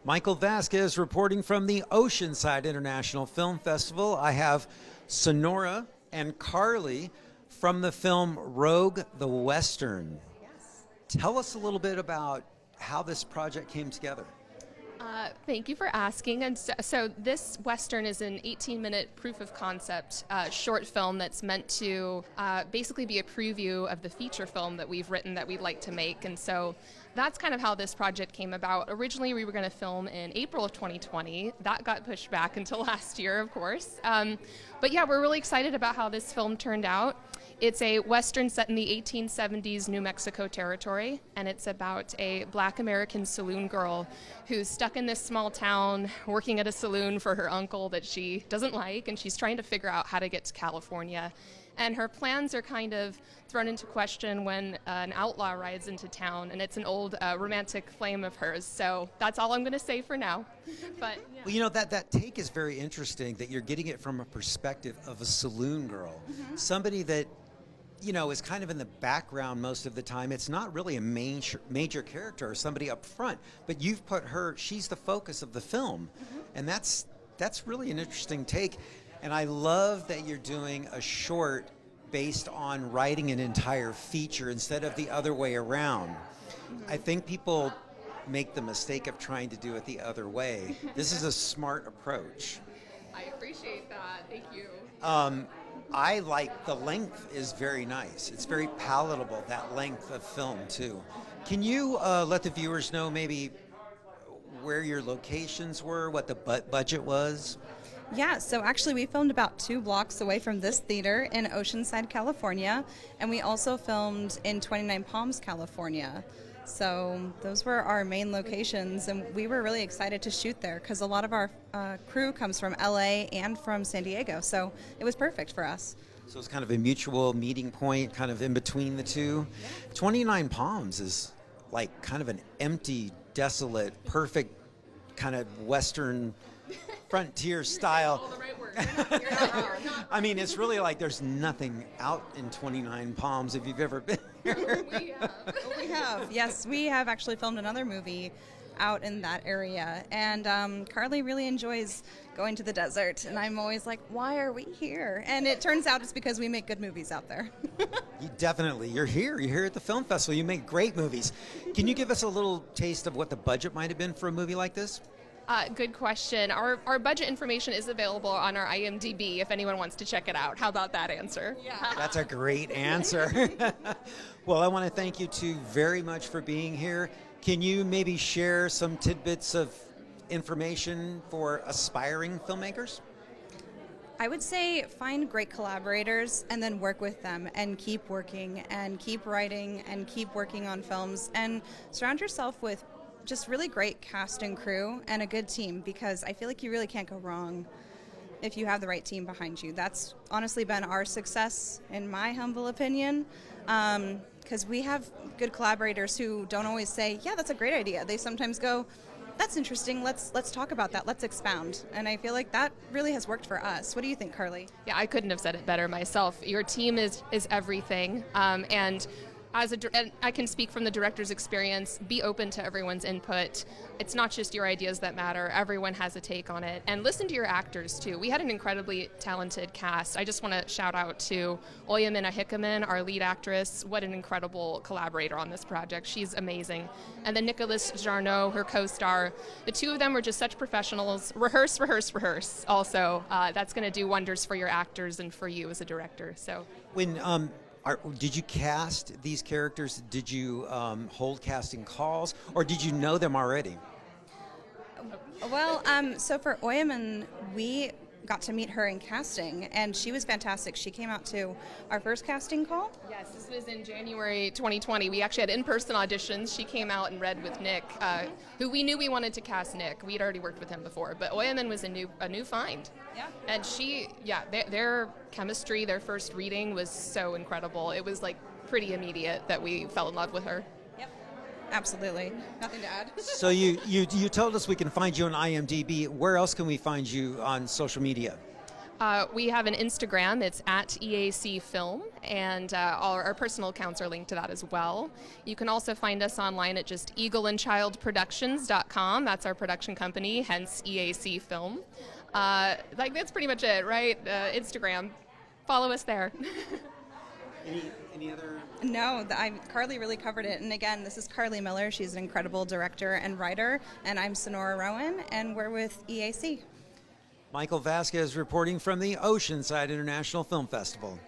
Michael Vasquez reporting from the Oceanside International Film Festival. I have Sonora and Carly from the film Rogue the Western. Yes. Tell us a little bit about how this project came together. Thank you for asking. And so this Western is an 18-minute proof of concept short film that's meant to basically be a preview of the feature film that we've written that we'd like to make. And so that's kind of how this project came about. Originally, we were going to film in April of 2020. That got pushed back until last year, of course. But yeah, we're really excited about how this film turned out. It's a Western set in the 1870s New Mexico territory, and it's about a Black American saloon girl who's stuck in this small town working at a saloon for her uncle that she doesn't like, and she's trying to figure out how to get to California. And her plans are kind of thrown into question when an outlaw rides into town, and it's an old romantic flame of hers. So that's all I'm going to say for now. But yeah. Well, you know, that take is very interesting, that you're getting it from a perspective of a saloon girl, somebody that, you know, is kind of in the background most of the time. It's not really a major character or somebody up front, but you've put her, she's the focus of the film. And that's really an interesting take. And I love that you're doing a short based on writing an entire feature instead of the other way around. I think people make the mistake of trying to do it the other way. This is a smart approach. I appreciate that. Thank you. I like the length is very nice. It's very palatable, that length of film too. Can you let the viewers know maybe where your locations were, what the budget was? Yeah, so actually we filmed about 2 blocks away from this theater in Oceanside, California, and we also filmed in 29 Palms, California. So those were our main locations, and we were really excited to shoot there because a lot of our crew comes from LA and from San Diego, so it was perfect for us. So it's kind of a mutual meeting point, kind of in between the two. 29 Palms is like kind of an empty, desolate, perfect kind of Western frontier style. All the right words. You're not wrong. I mean, it's really like there's nothing out in 29 Palms if you've ever been here. We have. Yes, we have actually filmed another movie out in that area, and Carly really enjoys going to the desert, and I'm always like, why are we here? And it turns out it's because we make good movies out there. You're here at the film festival, you make great movies. Can you give us a little taste of what the budget might have been for a movie like this? Good question. Our budget information is available on our IMDb if anyone wants to check it out. How about that answer? Yeah. That's a great answer. Well, I want to thank you two very much for being here. Can you maybe share some tidbits of information for aspiring filmmakers? I would say find great collaborators and then work with them and keep working and keep writing and keep working on films, and surround yourself with just really great cast and crew and a good team, because I feel like you really can't go wrong if you have the right team behind you. That's honestly been our success, in my humble opinion, because we have good collaborators who don't always say, yeah, that's a great idea. They sometimes go, that's interesting, let's talk about that, let's expound. And I feel like that really has worked for us. What do you think, Carly? Yeah, I couldn't have said it better myself. Your team is everything, and and I can speak from the director's experience, be open to everyone's input. It's not just your ideas that matter. Everyone has a take on it. And listen to your actors, too. We had an incredibly talented cast. I just want to shout out to Oyamina Hickaman, our lead actress. What an incredible collaborator on this project. She's amazing. And then Nicholas Jarneau, her co-star. The two of them were just such professionals. Rehearse, rehearse, rehearse. Also, that's going to do wonders for your actors and for you as a director. So When did you cast these characters? Did you hold casting calls, or did you know them already? Well, so for Oyaman, we got to meet her in casting, and she was fantastic. She came out to our first casting call. Yes, this was in January 2020. We actually had in-person auditions. She came out and read with Nick, who we knew we wanted to cast Nick. We had already worked with him before, but Oyaman was a new find. Yeah. And their chemistry, their first reading was so incredible. It was like pretty immediate that we fell in love with her. Yep. Absolutely. Nothing to add. So you told us we can find you on IMDb. Where else can we find you on social media? We have an Instagram. It's at EAC Film, and our personal accounts are linked to that as well. You can also find us online at just eagleandchildproductions.com. That's our production company, hence EAC Film. That's pretty much it, right? Instagram. Follow us there. Any other? No, Carly really covered it. And again, this is Carly Miller. She's an incredible director and writer. And I'm Sonora Rowan, and we're with EAC. Michael Vasquez reporting from the Oceanside International Film Festival.